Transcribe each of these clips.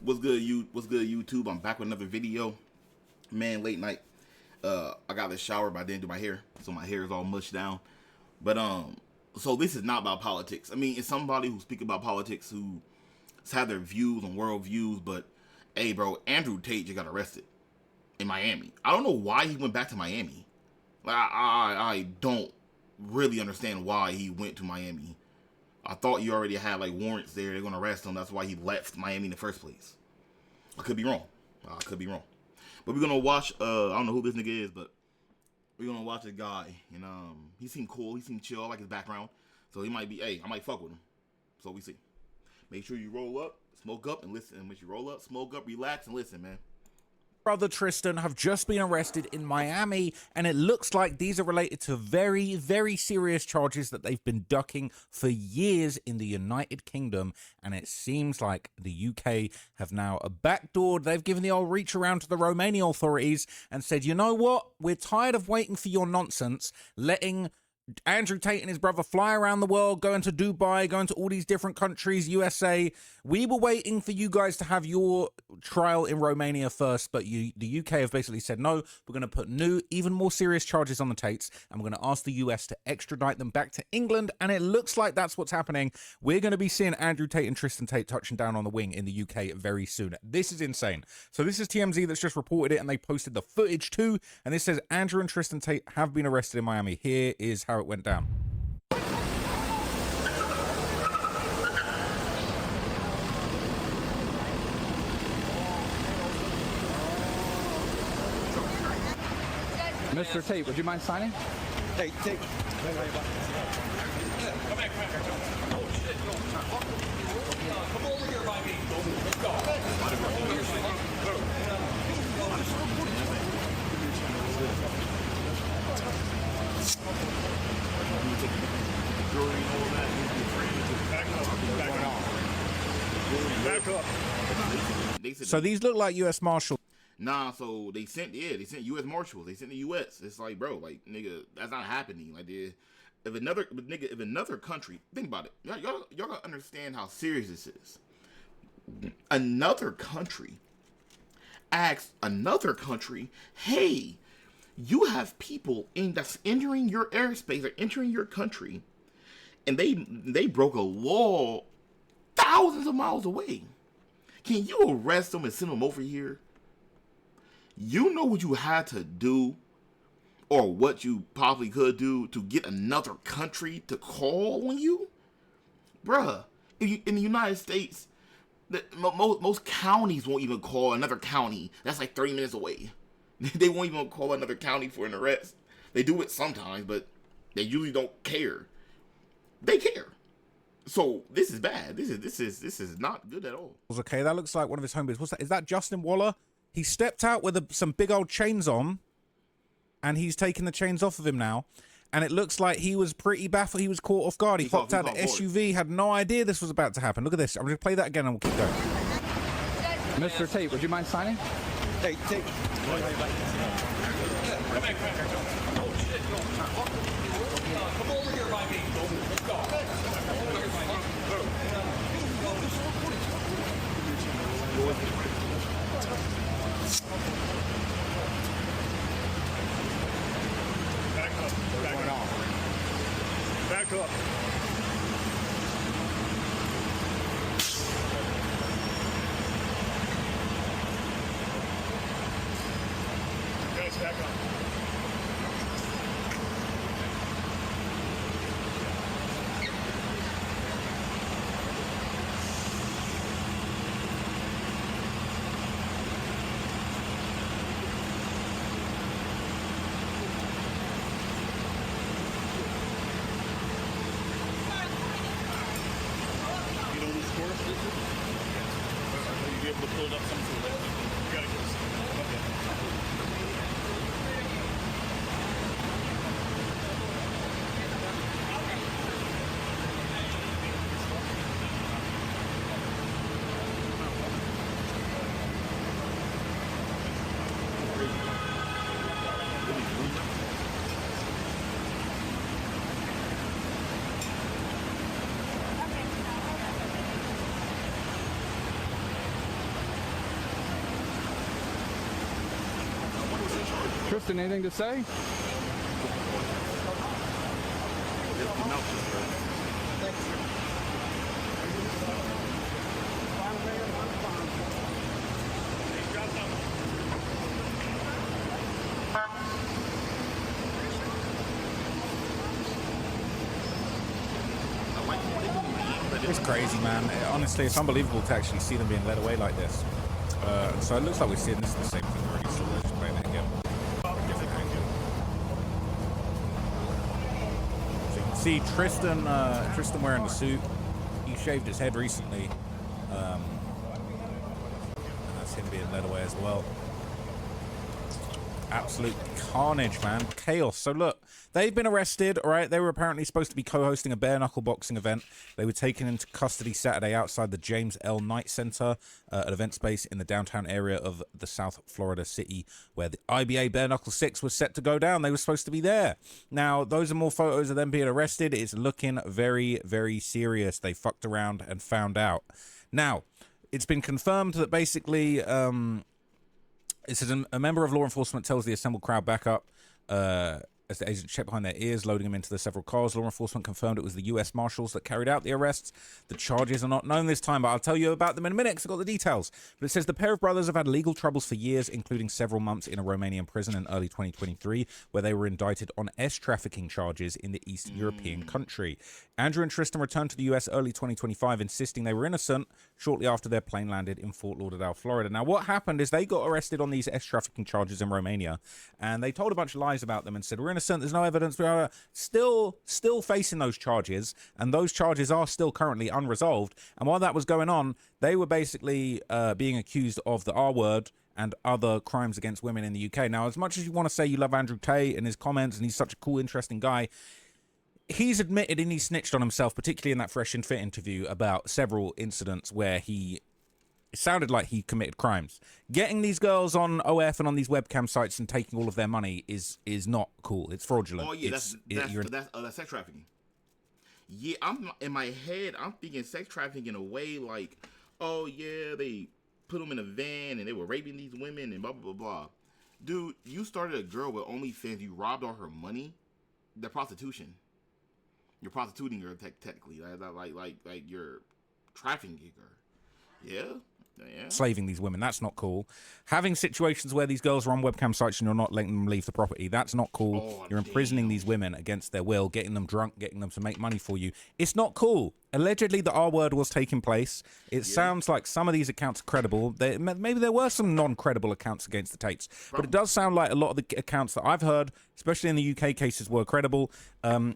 What's good, YouTube? I'm back with another video. Man, late night. I got a shower, but I didn't do my hair, so my hair is all mushed down. But so this is not about politics. I mean, it's somebody who speaks about politics, who's had their views on world views. But hey, bro, Andrew Tate just got arrested in Miami. I don't know why he went back to Miami. Like, I don't really understand why he went to Miami. I thought you already had like warrants there. They're gonna arrest him. That's why he left Miami in the first place. I could be wrong. But we're gonna watch. I don't know who this nigga is, but we're gonna watch a guy. And he seemed cool. He seemed chill. I like his background. So he might be. Hey, I might fuck with him. So we see. Make sure you roll up, smoke up, and listen. And when you roll up, smoke up, relax, and listen, man. Brother Tristan have just been arrested in Miami, and it looks like these are related to very, very serious charges that they've been ducking for years in the United Kingdom. And it seems like the UK have now backdoored. They've given the old reach around to the Romanian authorities and said, you know what? We're tired of waiting for your nonsense, letting Andrew Tate and his brother fly around the world, going to Dubai, going to all these different countries, USA. We were waiting for you guys to have your trial in Romania first, but the UK have basically said, no, we're going to put new, even more serious charges on the Tates, and we're going to ask the US to extradite them back to England, and it looks like that's what's happening. We're going to be seeing Andrew Tate and Tristan Tate touching down on the wing in the UK very soon. This is insane. So this is TMZ that's just reported it, and they posted the footage too, and this says Andrew and Tristan Tate have been arrested in Miami. Here is how it went down. Mr. Tate, would you mind signing? Hey, Tate. Come back. Oh, shit. Come over here by me. Let's Back up. So these look like U.S. Marshals. Nah, so they sent U.S. Marshals. They sent the U.S. It's like, bro, like, nigga, that's not happening. Like, if another country, think about it. Y'all gotta understand how serious this is. Another country asks another country, hey, you have people that's entering your airspace or entering your country, and they broke a law thousands of miles away. Can you arrest them and send them over here? You know what you had to do, or what you probably could do to get another country to call on you? Bruh, in the United States, most counties won't even call another county that's like 30 minutes away. They won't even call another county for an arrest. They do it sometimes, but they usually don't care. They care. So this is bad. This is not good at all. Okay, that looks like one of his homies. What's that? Is that Justin Waller? He stepped out with some big old chains on, and he's taking the chains off of him now. And it looks like he was pretty baffled. He was caught off guard. He hopped out the SUV, had no idea this was about to happen. Look at this. I'm going to play that again and we'll keep going. Mr. Tate, would you mind signing? Hey, Tate. Come back. Oh, shit. Come over here by me. Let's go. Back up. Guys, back up. You be able to pull it up some sort of you gotta get Tristan, anything to say? It's crazy, man. Honestly, it's unbelievable to actually see them being led away like this. So it looks like we're seeing this is the same thing we already saw. They're just playing it again. Different angle. So you can see Tristan wearing the suit. He shaved his head recently. And that's him being led away as well. Absolute carnage, man. Chaos. So look, they've been arrested, all right? They were apparently supposed to be co-hosting a bare-knuckle boxing event. They were taken into custody Saturday outside the James L. Knight Center, an event space in the downtown area of the South Florida city where the IBA bare-knuckle 6 was set to go down. They were supposed to be there. Now, those are more photos of them being arrested. It's looking very, very serious. They fucked around and found out. Now, it's been confirmed that basically... it says a member of law enforcement tells the assembled crowd back up as the agents checked behind their ears, loading them into the several cars. Law enforcement confirmed it was the U.S. Marshals that carried out the arrests. The charges are not known this time, but I'll tell you about them in a minute because I've got the details. But it says the pair of brothers have had legal troubles for years, including several months in a Romanian prison in early 2023, where they were indicted on trafficking charges in the Eastern European country. Andrew and Tristan returned to the U.S. early 2025, insisting they were innocent shortly after their plane landed in Fort Lauderdale, Florida. Now, what happened is they got arrested on these trafficking charges in Romania, and they told a bunch of lies about them and said, we're innocent, there's no evidence. Still facing those charges, and those charges are still currently unresolved. And while that was going on, they were basically being accused of the R word and other crimes against women in the UK. Now, as much as you want to say you love Andrew Tate and his comments, and he's such a cool, interesting guy, he's admitted and he snitched on himself, particularly in that Fresh and Fit interview, about several incidents where it sounded like he committed crimes. Getting these girls on OF and on these webcam sites and taking all of their money is not cool. It's fraudulent. Oh yeah, that's sex trafficking. Yeah, I'm in my head. I'm thinking sex trafficking in a way like, oh yeah, they put them in a van and they were raping these women and blah blah blah blah. Dude, you started a girl with OnlyFans. You robbed all her money. The prostitution. You're prostituting her technically, like you're trafficking her. Yeah. Slaving these women, that's not cool. Having situations where these girls are on webcam sites and you're not letting them leave the property, that's not cool. You're imprisoning these women against their will, getting them drunk, getting them to make money for you. It's not cool. Allegedly, the R word was taking place. It sounds like some of these accounts are credible. Maybe there were some non-credible accounts against the Tates, but it does sound like a lot of the accounts that I've heard, especially in the UK cases, were credible.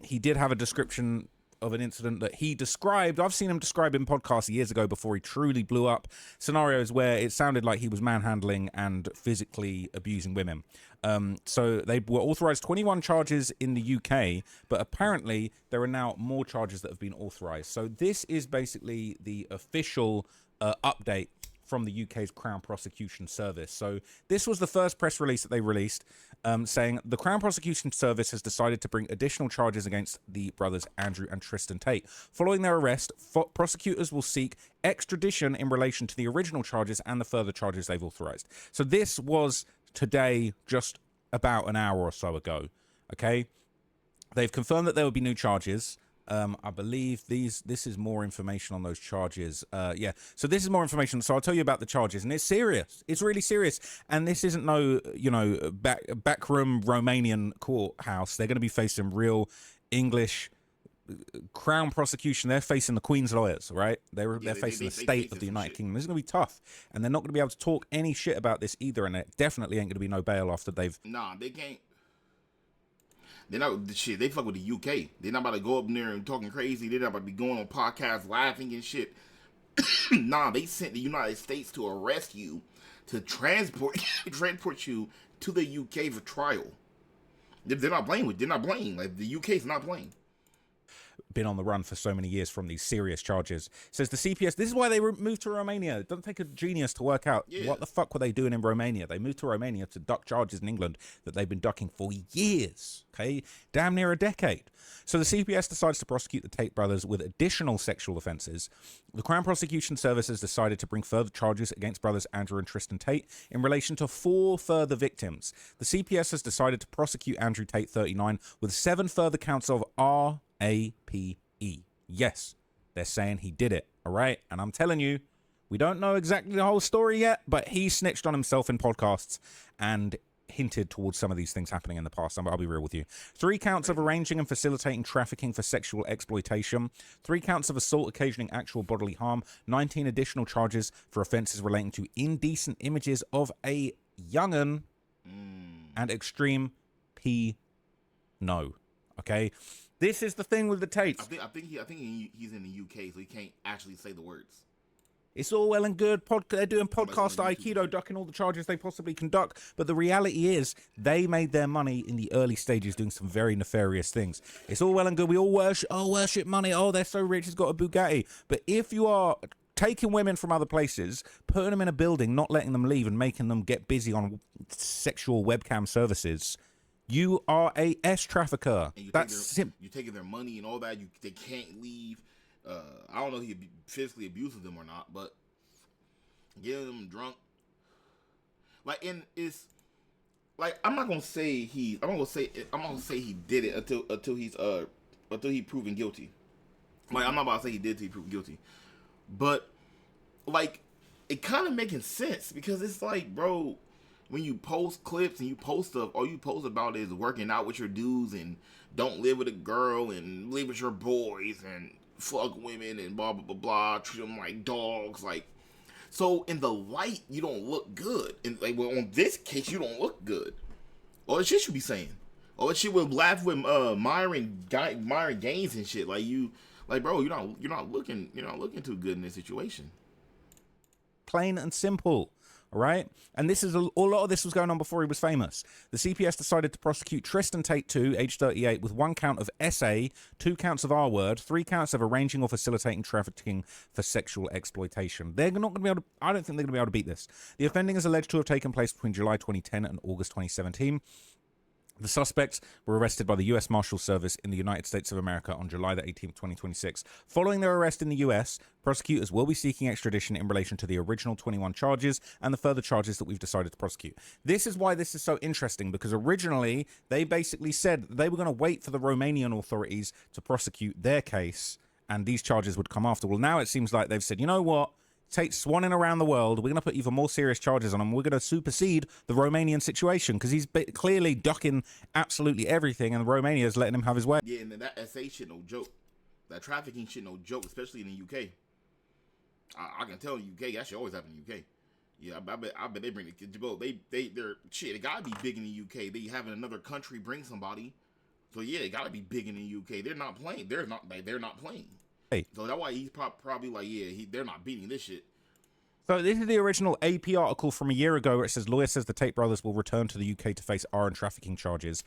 He did have a description of an incident that he described. I've seen him describe in podcasts years ago before he truly blew up. Scenarios where it sounded like he was manhandling and physically abusing women. So they were authorized 21 charges in the UK, but apparently there are now more charges that have been authorized. So this is basically the official update from the UK's Crown Prosecution Service. So this was the first press release that they released, saying the Crown Prosecution Service has decided to bring additional charges against the brothers Andrew and Tristan Tate. Following their arrest, prosecutors will seek extradition in relation to the original charges and the further charges they've authorized. So this was today, just about an hour or so ago. Okay, they've confirmed that there will be new charges. I believe this is more information on those charges. Yeah, so this is more information. So I'll tell you about the charges, and it's serious. It's really serious. And this isn't no, backroom Romanian courthouse. They're going to be facing real English Crown prosecution. They're facing the Queen's lawyers, right? They're facing the state of the United Kingdom. This is going to be tough, and they're not going to be able to talk any shit about this either. And it definitely ain't going to be no bail after they've. Nah, they can't. They're not shit. They fuck with the UK. They're not about to go up there and talking crazy. They're not about to be going on podcasts laughing and shit. Nah, they sent the United States to arrest you, to transport you to the UK for trial. They're not playing with. They're not playing. Like the UK's not playing. been on the run for so many years from these serious charges. Says the CPS, this is why they moved to Romania. It doesn't take a genius to work out what the fuck were they doing in Romania. They moved to Romania to duck charges in England that they've been ducking for years, okay? Damn near a decade. So the CPS decides to prosecute the Tate brothers with additional sexual offences. The Crown Prosecution Service has decided to bring further charges against brothers Andrew and Tristan Tate in relation to 4 further victims. The CPS has decided to prosecute Andrew Tate, 39, with 7 further counts of RAPE. Yes, they're saying he did it, all right? And I'm telling you, we don't know exactly the whole story yet, but he snitched on himself in podcasts and hinted towards some of these things happening in the past. I'll be real with you. 3 counts of arranging and facilitating trafficking for sexual exploitation. 3 counts of assault occasioning actual bodily harm. 19 additional charges for offences relating to indecent images of a young'un and extreme no. Okay? This is the thing with the Tates. I think he's in the UK, so he can't actually say the words. It's all well and good. They're doing podcast Aikido, ducking all the charges they possibly can duck. But the reality is, they made their money in the early stages doing some very nefarious things. It's all well and good. We all worship money. Oh, they're so rich, he's got a Bugatti. But if you are taking women from other places, putting them in a building, not letting them leave, and making them get busy on sexual webcam services, you are a trafficker. You're taking their money and all that. They can't leave. I don't know if he physically abuses them or not, but getting them drunk, like, and it's like I'm not gonna say he did it until he's proven guilty. Like, I'm not about to say he did till he proven guilty, but like, it kind of making sense, because it's like, bro, when you post clips and you post stuff, all you post about is working out with your dudes and don't live with a girl and live with your boys and fuck women and blah blah blah blah, treat them like dogs, like, so in the light you don't look good, and like, well, on this case you don't look good. All the shit you be saying, all the shit with laugh with Myron Gaines and shit, like, you, like, bro, you're not looking too good in this situation. Plain and simple. All right, and this is a lot of this was going on before he was famous. The CPS decided to prosecute Tristan Tate, too, age 38, with 1 count of SA, 2 counts of R-word, 3 counts of arranging or facilitating trafficking for sexual exploitation. They're not going to be able to. I don't think they're going to be able to beat this. The offending is alleged to have taken place between July 2010 and August 2017. The suspects were arrested by the U.S. Marshal Service in the United States of America on July the 18th, 2026. Following their arrest in the U.S., prosecutors will be seeking extradition in relation to the original 21 charges and the further charges that we've decided to prosecute. This is why this is so interesting, because originally they basically said they were going to wait for the Romanian authorities to prosecute their case and these charges would come after. Well, now it seems like they've said, you know what? Tate's swanning around the world. We're going to put even more serious charges on him. We're going to supersede the Romanian situation, because he's clearly ducking absolutely everything, and Romania's letting him have his way. Yeah, and that SA shit no joke. That trafficking shit no joke, especially in the UK. I can tell in the UK, that shit always happen in the UK. Yeah, I bet they bring the kids. They're shit. It gotta be big in the UK. They having another country bring somebody, so yeah, it gotta be big in the UK. They're not playing. They're not playing. So that's why he's probably like, yeah, they're not beating this shit. So this is the original AP article from a year ago where it says, lawyer says the Tate brothers will return to the UK to face R and trafficking charges.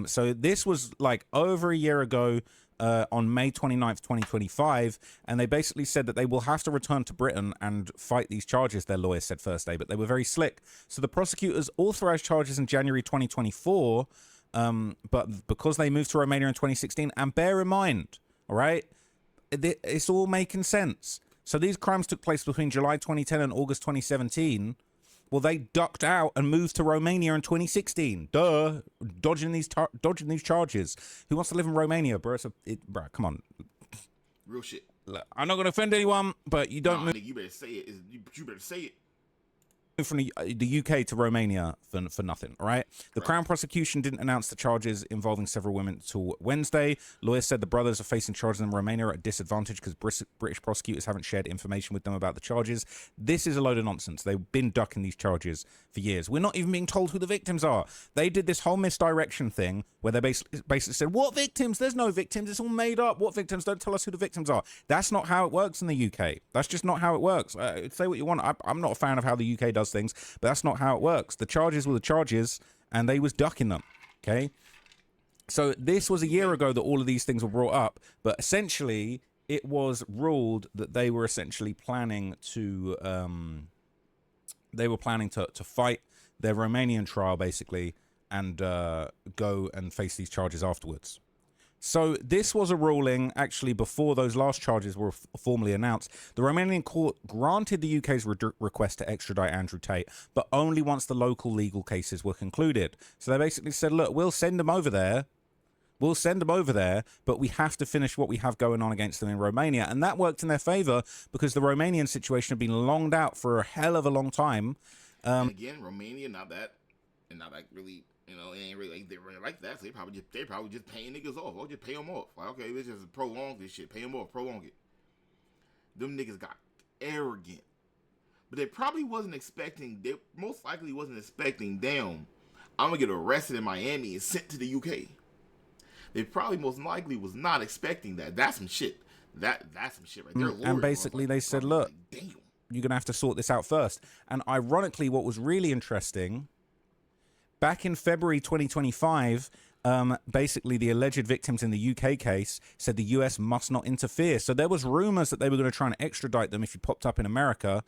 So this was like over a year ago on May 29th, 2025. And they basically said that they will have to return to Britain and fight these charges, their lawyer said Thursday. But they were very slick. So the prosecutors authorized charges in January 2024. But because they moved to Romania in 2016, and bear in mind, all right, it's all making sense. So these crimes took place between July 2010 and August 2017. Well, they ducked out and moved to Romania in 2016. Duh, dodging these charges. Who wants to live in Romania, bro? Bro, come on. Real shit. Look, I'm not gonna offend anyone, but you don't. You better say it. You better say it. From the UK to Romania for nothing, all right? The Crown Prosecution didn't announce the charges involving several women until Wednesday. Lawyers said the brothers are facing charges in Romania at a disadvantage because British prosecutors haven't shared information with them about the charges. This is a load of nonsense. They've been ducking these charges for years. We're not even being told who the victims are. They did this whole misdirection thing where they basically said, what victims? There's no victims. It's all made up. What victims? Don't tell us who the victims are. That's not how it works in the UK. That's just not how it works. Say what you want. I'm not a fan of how the UK does things, but that's not how it works. The charges were the charges, and they was ducking them. Okay. So this was a year ago that all of these things were brought up, but essentially it was ruled that they were essentially planning to fight their Romanian trial basically and go and face these charges afterwards. So this was a ruling actually before those last charges were formally announced. The Romanian court granted the UK's request to extradite Andrew Tate, but only once the local legal cases were concluded. So they basically said, look, we'll send them over there. We'll send them over there, but we have to finish what we have going on against them in Romania. And that worked in their favor because the Romanian situation had been longed out for a hell of a long time. And again, Romania, not that really, you know, it ain't really like, they really like that. So they probably just paying niggas off. Or just pay them off. Like, okay, let's just prolong this shit. Pay them off, prolong it. Them niggas got arrogant. But they probably wasn't expecting, they most likely wasn't expecting, damn, I'm gonna get arrested in Miami and sent to the UK. They probably most likely was not expecting that. That's some shit. That's some shit right there. And basically they said, look, like, damn, you're going to have to sort this out first. And ironically, what was really interesting, back in February 2025, basically the alleged victims in the UK case said the US must not interfere. So there was rumors that they were going to try and extradite them if you popped up in America.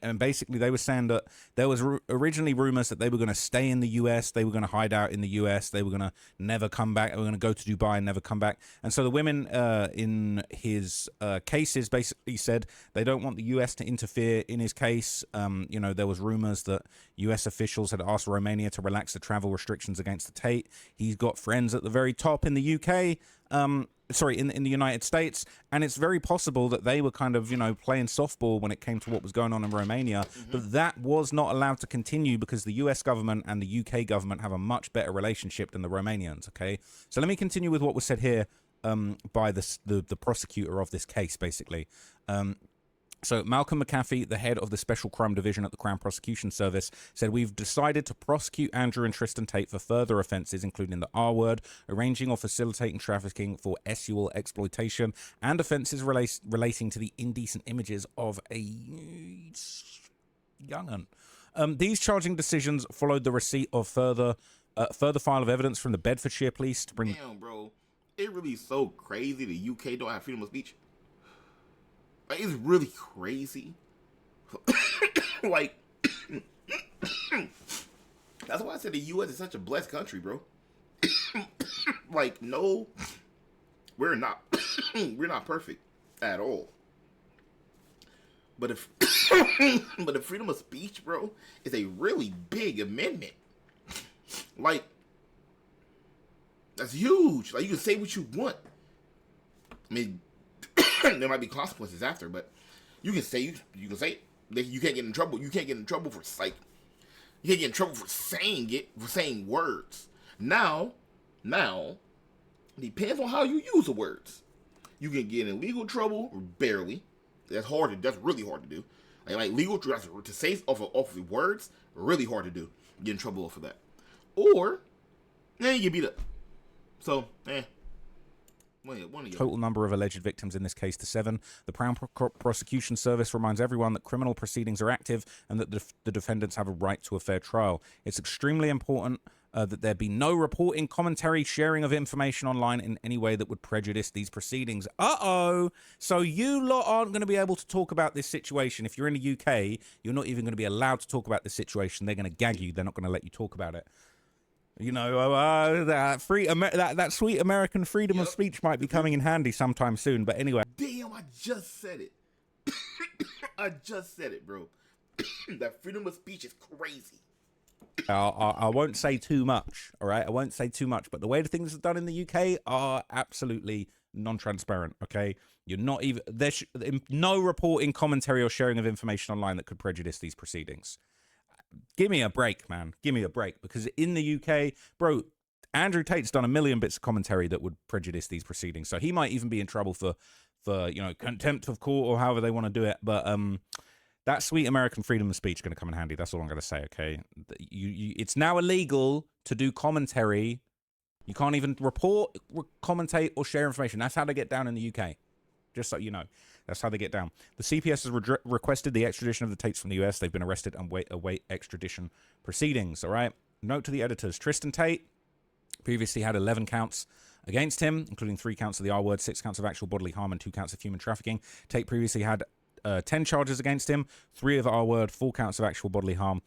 And basically they were saying that there was originally rumors that they were going to stay in the US, they were going to hide out in the US, they were going to never come back, they were going to go to Dubai and never come back. And so the women in his cases basically said they don't want the US to interfere in his case. You know, there was rumors that US officials had asked Romania to relax the travel restrictions against the Tate. He's got friends at the very top in the UK. In the United States, and it's very possible that they were kind of, you know, playing softball when it came to what was going on in Romania, but that was not allowed to continue because the US government and the UK government have a much better relationship than the Romanians, okay? So let me continue with what was said here by the prosecutor of this case, basically. So Malcolm McAfee, the head of the Special Crime Division at the Crown Prosecution Service, said, we've decided to prosecute Andrew and Tristan Tate for further offences, including the R word, arranging or facilitating trafficking for sexual exploitation, and offences relating to the indecent images of a young'un. These charging decisions followed the receipt of further file of evidence from the Bedfordshire police to bring... Damn, bro. It really is so crazy the UK don't have freedom of speech. Like, it's really crazy. Like, that's why I said the U.S. is such a blessed country, bro. Like, no, we're not perfect at all. But the freedom of speech, bro, is a really big amendment. Like, that's huge. Like, you can say what you want. I mean, there might be consequences after, but you can say you can say it. You can't get in trouble. You can't get in trouble for you can't get in trouble for saying words. Now, depends on how you use the words. You can get in legal trouble or barely. That's really hard to do. Like legal trouble to say off of words, really hard to do. Get in trouble off of that, or then you get beat up. So, Total number of alleged victims in this case to 7. The Crown Prosecution Service reminds everyone that criminal proceedings are active and that the defendants have a right to a fair trial. It's extremely important that there be no reporting, commentary, sharing of information online in any way that would prejudice these proceedings. So you lot aren't going to be able to talk about this situation. If you're in the UK, you're not even going to be allowed to talk about this situation. They're going to gag you. They're not going to let you talk about it. You know, that sweet American freedom of speech might be coming in handy sometime soon. But anyway. Damn, I just said it. I just said it, bro. That freedom of speech is crazy. I won't say too much, all right? I won't say too much. But the way the things are done in the UK are absolutely non-transparent, okay? You're not even... There's no reporting, commentary, or sharing of information online that could prejudice these proceedings. Give me a break, man. Give me a break. Because in the UK, bro, Andrew Tate's done a million bits of commentary that would prejudice these proceedings. So he might even be in trouble for you know, contempt of court or however they want to do it. But that sweet American freedom of speech is going to come in handy. That's all I'm going to say, okay? It's now illegal to do commentary. You can't even report, commentate, or share information. That's how they get down in the UK. Just so you know. That's how they get down. The CPS has requested the extradition of the Tates from the US. They've been arrested and await extradition proceedings, all right? Note to the editors. Tristan Tate, Previously had 11 counts against him, including 3 counts of the R word, 6 counts of actual bodily harm, and 2 counts of human trafficking. Tate previously had 10 charges against him, 3 of R word, 4 counts of actual bodily harm,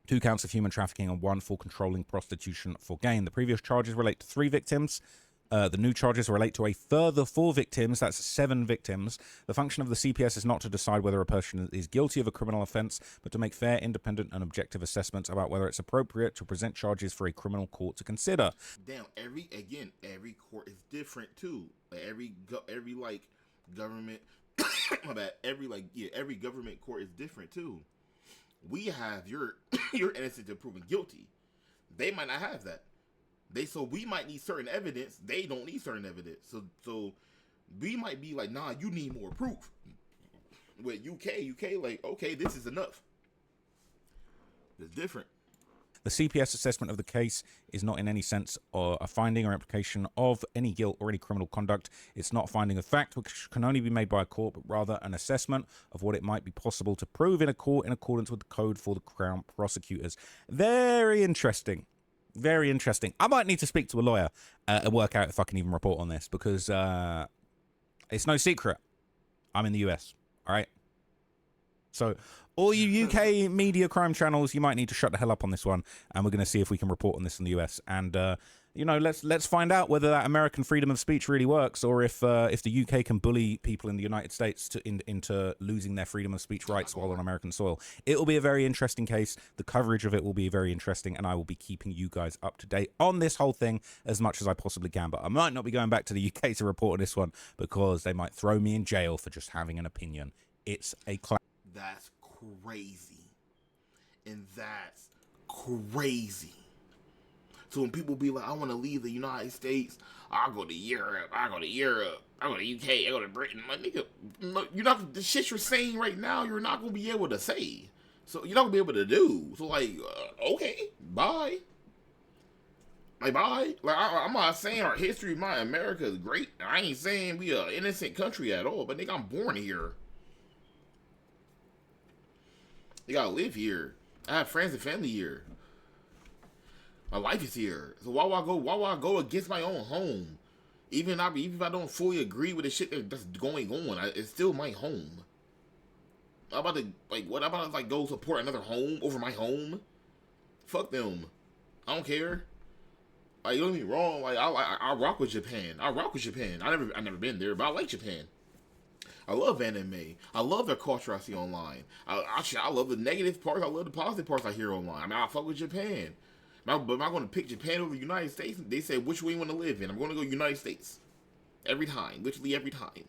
2 counts of human trafficking, and 1 for controlling prostitution for gain. The previous charges relate to 3 victims. The new charges relate to a further 4 victims. That's 7 victims. The function of the CPS is not to decide whether a person is guilty of a criminal offense, but to make fair, independent, and objective assessments about whether it's appropriate to present charges for a criminal court to consider. Damn, every court is different too. Like every government, my bad. Every government court is different too. We have you're innocent until proven guilty. They might not have that. So we might need certain evidence. They don't need certain evidence. So we might be like, nah, you need more proof. With UK, like, okay, this is enough. It's different. The CPS assessment of the case is not in any sense a finding or implication of any guilt or any criminal conduct. It's not a finding of fact, which can only be made by a court, but rather an assessment of what it might be possible to prove in a court in accordance with the code for the Crown Prosecutors. Very interesting. Very interesting. I might need to speak to a lawyer and work out if I can even report on this, because it's no secret I'm in the US, all right? So all you UK media crime channels, you might need to shut the hell up on this one, and we're going to see if we can report on this in the US. And, let's find out whether that American freedom of speech really works, or if the UK can bully people in the United States into losing their freedom of speech rights while on American soil. It will be a very interesting case. The coverage of it will be very interesting, and I will be keeping you guys up to date on this whole thing as much as I possibly can. But I might not be going back to the UK to report on this one, because they might throw me in jail for just having an opinion. It's a That's crazy. And that's crazy. So when people be like, I want to leave the United States, I'll go to Europe, I go to the UK, I go to Britain. My nigga, you're not, the shit you're saying right now, you're not going to be able to say. So you're not going to be able to do. So like, okay, bye. Like, bye. Like, I'm not saying our history, my America is great. I ain't saying we a innocent country at all, but nigga, I'm born here. You gotta live here. I have friends and family here. My life is here. So why would I go against my own home? Even if I don't fully agree with the shit that's going on, it's still my home. I'm about to go support another home over my home? Fuck them. I don't care. Like, don't get me wrong. Like, I rock with Japan. I never been there, but I like Japan. I love anime. I love their culture I see online. I love the negative parts. I love the positive parts I hear online. I mean, I fuck with Japan. But am I going to pick Japan over the United States? They said, which way you want to live in? I'm going to go United States. Every time. Literally every time.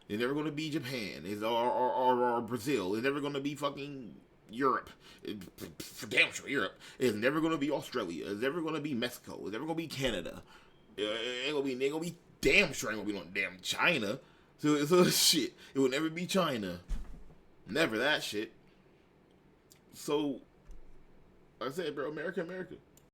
It's never going to be Japan. Or Brazil. It's never going to be fucking Europe. For damn sure, Europe. It's never going to be Australia. It's never going to be Mexico. It's never going to be Canada. It ain't going to be damn sure. It ain't going to be no damn China. So shit, it would never be China. Never that shit. So, like I said, bro, America.